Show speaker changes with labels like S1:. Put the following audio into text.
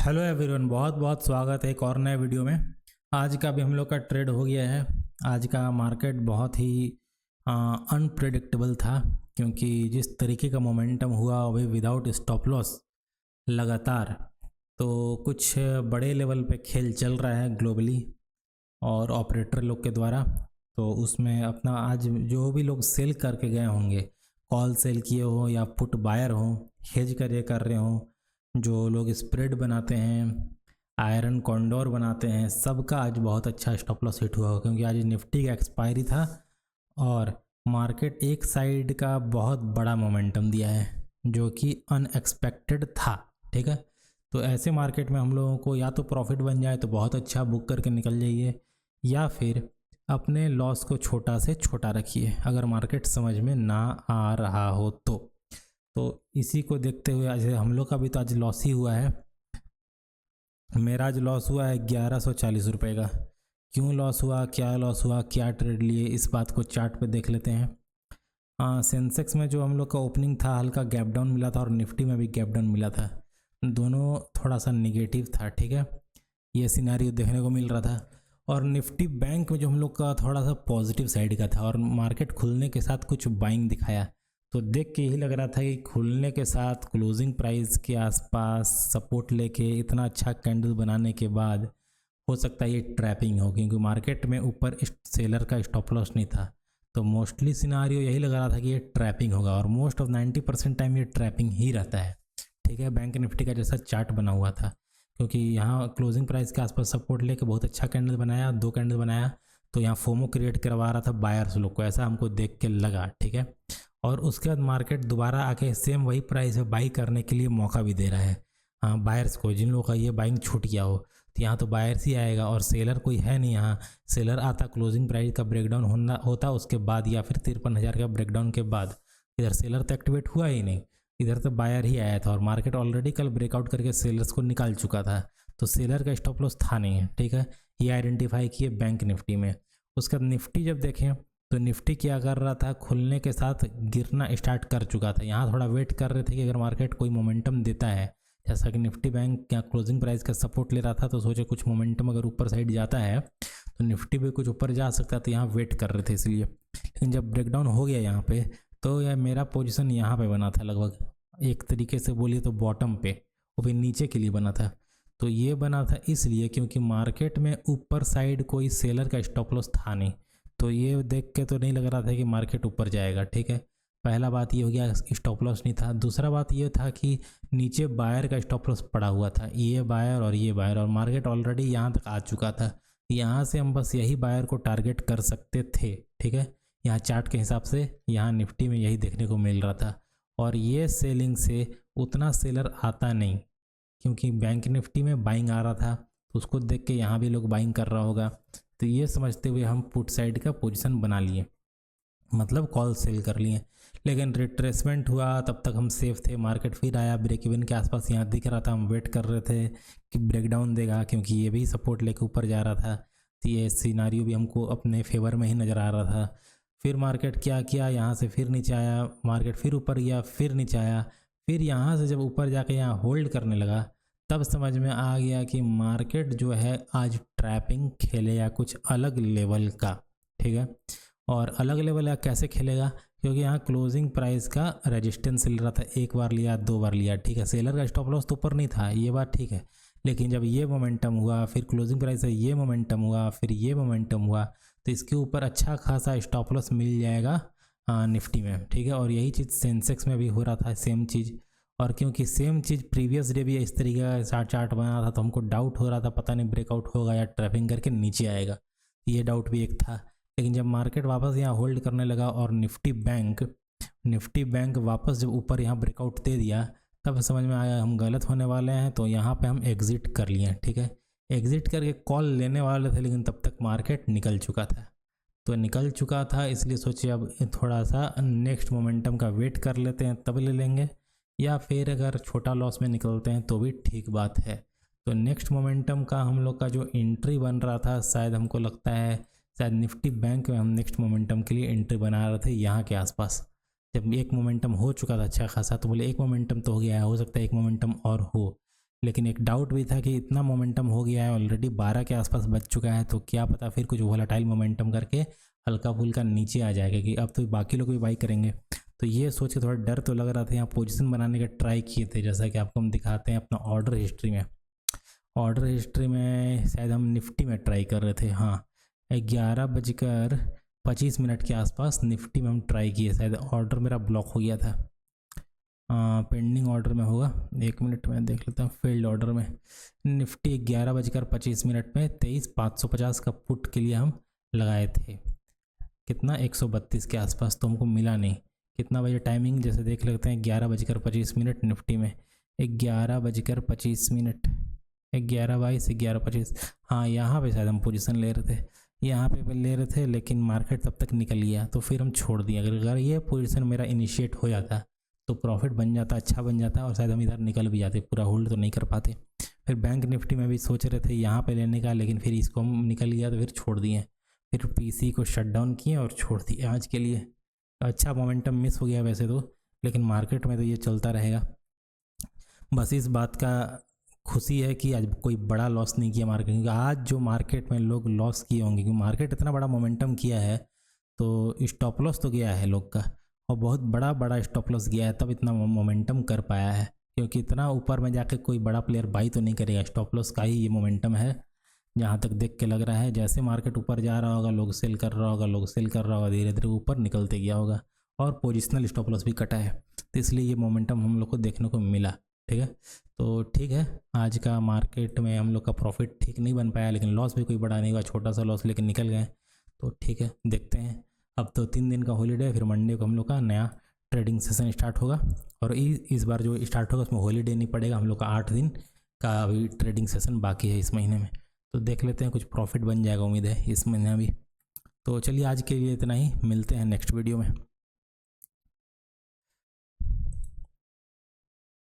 S1: Hello everyone, बहुत बहुत स्वागत है एक और नए वीडियो में। आज का भी हम लोग का ट्रेड हो गया है। आज का मार्केट बहुत ही अनप्रेडिक्टेबल था, क्योंकि जिस तरीके का मोमेंटम हुआ वही विदाउट स्टॉप लॉस लगातार। तो कुछ बड़े लेवल पे खेल चल रहा है ग्लोबली और ऑपरेटर लोग के द्वारा। तो उसमें अपना आज जो भी लोग सेल करके गए होंगे, कॉल सेल किए हो या पुट बायर हो, हेज कर रहे हो, जो लोग स्प्रेड बनाते हैं, आयरन कॉन्डोर बनाते हैं, सबका आज बहुत अच्छा स्टॉप लॉस हिट हुआ होगा, क्योंकि आज निफ्टी का एक्सपायरी था और मार्केट एक साइड का बहुत बड़ा मोमेंटम दिया है जो कि अनएक्सपेक्टेड था। ठीक है, तो ऐसे मार्केट में हम लोगों को या तो प्रॉफिट बन जाए तो बहुत अच्छा बुक करके निकल जाइए, या फिर अपने लॉस को छोटा से छोटा रखिए अगर मार्केट समझ में ना आ रहा हो तो इसी को देखते हुए आज हम लोग का भी तो आज लॉस ही हुआ है। मेरा आज लॉस हुआ है 1140 रुपये का। क्यों लॉस हुआ, क्या लॉस हुआ, क्या ट्रेड लिए, इस बात को चार्ट पे देख लेते हैं। सेंसेक्स में जो हम लोग का ओपनिंग था हल्का गैप डाउन मिला था और निफ्टी में भी गैप डाउन मिला था, दोनों थोड़ा सा निगेटिव था। ठीक है, ये सिनेरियो देखने को मिल रहा था। और निफ्टी बैंक में जो हम लोग का थोड़ा सा पॉजिटिव साइड का था और मार्केट खुलने के साथ कुछ बाइंग दिखाया, तो देख के यही लग रहा था कि खुलने के साथ क्लोजिंग प्राइस के आसपास सपोर्ट लेके इतना अच्छा कैंडल बनाने के बाद हो सकता है ये ट्रैपिंग हो, क्योंकि मार्केट में ऊपर सेलर का स्टॉप लॉस नहीं था। तो मोस्टली सिनारियो यही लग रहा था कि ये ट्रैपिंग होगा, और मोस्ट ऑफ 90% टाइम ये ट्रैपिंग ही रहता है। ठीक है, बैंक निफ्टी का जैसा चार्ट बना हुआ था, क्योंकि यहाँ क्लोजिंग प्राइस के आसपास सपोर्ट लेके बहुत अच्छा कैंडल बनाया, 2 कैंडल बनाया, तो यहाँ फोमो क्रिएट करवा रहा था बायर्स लोग को, ऐसा हमको देख के लगा। ठीक है, और उसके बाद मार्केट दोबारा आके सेम वही प्राइस है बाई करने के लिए मौका भी दे रहा है। हाँ, बायर्स को, जिन लोगों का ये बाइंग छूट गया हो, तो यहाँ तो बायर्स ही आएगा और सेलर कोई है नहीं यहाँ। सेलर आता क्लोजिंग प्राइस का ब्रेकडाउन होता उसके बाद, या फिर 53,000 का ब्रेकडाउन के बाद। इधर सेलर तो एक्टिवेट हुआ ही नहीं, इधर तो बायर ही आया था, और मार्केट ऑलरेडी कल ब्रेकआउट करके सेलर्स को निकाल चुका था, तो सेलर का स्टॉप लॉस था नहीं है। ठीक है, ये आइडेंटिफाई किए बैंक निफ्टी में। उसके बाद निफ्टी जब देखें तो निफ्टी क्या कर रहा था, खुलने के साथ गिरना स्टार्ट कर चुका था। यहाँ थोड़ा वेट कर रहे थे कि अगर मार्केट कोई मोमेंटम देता है, जैसा कि निफ्टी बैंक क्या क्लोजिंग प्राइस का सपोर्ट ले रहा था, तो सोचे कुछ मोमेंटम अगर ऊपर साइड जाता है तो निफ्टी भी कुछ ऊपर जा सकता है, तो यहाँ वेट कर रहे थे इसलिए। लेकिन जब ब्रेकडाउन हो गया यहाँ पे, तो यह मेरा पोजीशन यहाँ पे बना था, लगभग एक तरीके से बोलिए तो बॉटम पे, वो भी नीचे के लिए बना था। तो ये बना था इसलिए क्योंकि मार्केट में ऊपर साइड कोई सेलर का स्टॉप लॉस था नहीं, तो ये देख के तो नहीं लग रहा था कि मार्केट ऊपर जाएगा। ठीक है, पहला बात ये हो गया, स्टॉप लॉस नहीं था। दूसरा बात ये था कि नीचे बायर का स्टॉप लॉस पड़ा हुआ था, ये बायर और ये बायर, और मार्केट ऑलरेडी यहाँ तक आ चुका था। यहाँ से हम बस यही बायर को टारगेट कर सकते थे। ठीक है, यहाँ चार्ट के हिसाब से यहाँ निफ्टी में यही देखने को मिल रहा था, और ये सेलिंग से उतना सेलर आता नहीं, क्योंकि बैंक निफ्टी में बाइंग आ रहा था, तो उसको देख के यहाँ भी लोग बाइंग कर रहा होगा। तो ये समझते हुए हम पुट साइड का पोजीशन बना लिए, मतलब कॉल सेल कर लिए। लेकिन रिट्रेसमेंट हुआ तब तक हम सेफ थे, मार्केट फिर आया ब्रेक इवन के आसपास, यहाँ दिख रहा था, हम वेट कर रहे थे कि ब्रेकडाउन देगा, क्योंकि ये भी सपोर्ट लेके ऊपर जा रहा था। तो ये सिनारियो भी हमको अपने फेवर में ही नज़र आ रहा था। फिर मार्केट क्या किया, यहाँ से फिर नीचे आया, मार्केट फिर ऊपर गया, फिर नीचे आया, फिर यहाँ से जब ऊपर जाके यहाँ होल्ड करने लगा, तब समझ में आ गया कि मार्केट जो है आज ट्रैपिंग खेलेगा कुछ अलग लेवल का। ठीक है, और अलग लेवल का कैसे खेलेगा, क्योंकि यहाँ क्लोजिंग प्राइस का रेजिस्टेंस ले रहा था, एक बार लिया, 2 बार लिया। ठीक है, सेलर का स्टॉप लॉस तो ऊपर नहीं था, ये बात ठीक है, लेकिन जब ये मोमेंटम हुआ, फिर क्लोजिंग प्राइस से ये मोमेंटम हुआ, फिर ये मोमेंटम हुआ, तो इसके ऊपर अच्छा खासा स्टॉप लॉस मिल जाएगा निफ्टी में। ठीक है, और यही चीज़ सेंसेक्स में भी हो रहा था, सेम चीज़। और क्योंकि सेम चीज़ प्रीवियस डे भी इस तरीके का चार्ट बना था, तो हमको डाउट हो रहा था पता नहीं ब्रेकआउट होगा या ट्रैपिंग करके नीचे आएगा, ये डाउट भी एक था। लेकिन जब मार्केट वापस यहाँ होल्ड करने लगा और निफ्टी बैंक वापस जब ऊपर यहाँ ब्रेकआउट दे दिया, तब समझ में आया हम गलत होने वाले हैं, तो यहाँ पे हम एग्ज़िट कर लिए। ठीक है, एग्ज़िट करके कॉल लेने वाले थे, लेकिन तब तक मार्केट निकल चुका था। तो निकल चुका था इसलिए सोचिए अब थोड़ा सा नेक्स्ट मोमेंटम का वेट कर लेते हैं, तब ले लेंगे, या फिर अगर छोटा लॉस में निकलते हैं तो भी ठीक बात है। तो नेक्स्ट मोमेंटम का हम लोग का जो एंट्री बन रहा था, शायद हमको लगता है शायद निफ्टी बैंक में हम नेक्स्ट मोमेंटम के लिए एंट्री बना रहे थे यहाँ के आसपास। जब एक मोमेंटम हो चुका था अच्छा खासा, तो बोले एक मोमेंटम तो हो गया है, हो सकता है एक मोमेंटम और हो, लेकिन एक डाउट भी था कि इतना मोमेंटम हो गया है, ऑलरेडी 12 के आसपास बच चुका है, तो क्या पता फिर कुछ वोलेटाइल मोमेंटम करके हल्का फुल्का नीचे आ जाएगा कि अब तो बाकी लोग भी बाई करेंगे। तो ये सोच के थोड़ा डर तो लग रहा था। यहाँ पोजीशन बनाने का ट्राई किए थे, जैसा कि आपको हम दिखाते हैं अपना ऑर्डर हिस्ट्री में। ऑर्डर हिस्ट्री में शायद हम निफ्टी में ट्राई कर रहे थे, हाँ 11:25 के आसपास निफ्टी में हम ट्राई किए। शायद ऑर्डर मेरा ब्लॉक हो गया था, पेंडिंग ऑर्डर में होगा, 1 मिनट में देख लेता हूँ। फेल्ड ऑर्डर में निफ्टी 11:25 में 23,550 का पुट के लिए हम लगाए थे, कितना 132 के आसपास, तो हमको मिला नहीं। कितना बजे टाइमिंग जैसे देख लेते हैं, 11:25 निफ्टी में 11:25, 11:22, 11:25, हाँ यहाँ पे शायद हम पोजीशन ले रहे थे, यहाँ पे ले रहे थे, लेकिन मार्केट तब तक निकल गया तो फिर हम छोड़ दिए। अगर ये पोजीशन मेरा इनिशिएट हो जाता तो प्रॉफिट बन जाता, अच्छा बन जाता, और शायद हम इधर निकल भी जाते, पूरा होल्ड तो नहीं कर पाते। फिर बैंक निफ्टी में भी सोच रहे थे यहाँ पे लेने का, लेकिन फिर इसको हम निकल गया तो फिर छोड़ दिए। फिर पीसी को शट डाउन किए और छोड़ दिए आज के लिए। अच्छा मोमेंटम मिस हो गया वैसे तो, लेकिन मार्केट में तो ये चलता रहेगा। बस इस बात का खुशी है कि आज कोई बड़ा लॉस नहीं किया मार्केट, क्योंकि आज जो मार्केट में लोग लॉस किए होंगे, क्योंकि मार्केट इतना बड़ा मोमेंटम किया है तो स्टॉप लॉस तो गया है लोग का, और बहुत बड़ा स्टॉप लॉस गया है, तब इतना मोमेंटम कर पाया है। क्योंकि इतना ऊपर में जाके कोई बड़ा प्लेयर बाई तो नहीं करेगा, स्टॉप लॉस का ही ये मोमेंटम है जहाँ तक देख के लग रहा है। जैसे मार्केट ऊपर जा रहा होगा लोग सेल कर रहा होगा, धीरे धीरे ऊपर निकलते गया होगा, और पोजिशनल स्टॉप लॉस भी कटा है, तो इसलिए ये मोमेंटम हम लोग को देखने को मिला। ठीक है, तो ठीक है, आज का मार्केट में हम लोग का प्रॉफिट ठीक नहीं बन पाया, लेकिन लॉस भी कोई बड़ा नहीं हुआ, छोटा सा लॉस, लेकिन निकल गए। तो ठीक है, देखते हैं। अब तो 3 दिन का हॉलीडे, फिर मंडे को हम लोग का नया ट्रेडिंग सेशन स्टार्ट होगा, और इस बार जो स्टार्ट होगा उसमें हॉलीडे नहीं पड़ेगा, हम लोग का 8 दिन का अभी ट्रेडिंग सेशन बाकी है इस महीने में। तो देख लेते हैं, कुछ प्रॉफिट बन जाएगा उम्मीद है इस महीने भी। तो चलिए आज के लिए इतना ही, मिलते हैं नेक्स्ट वीडियो में।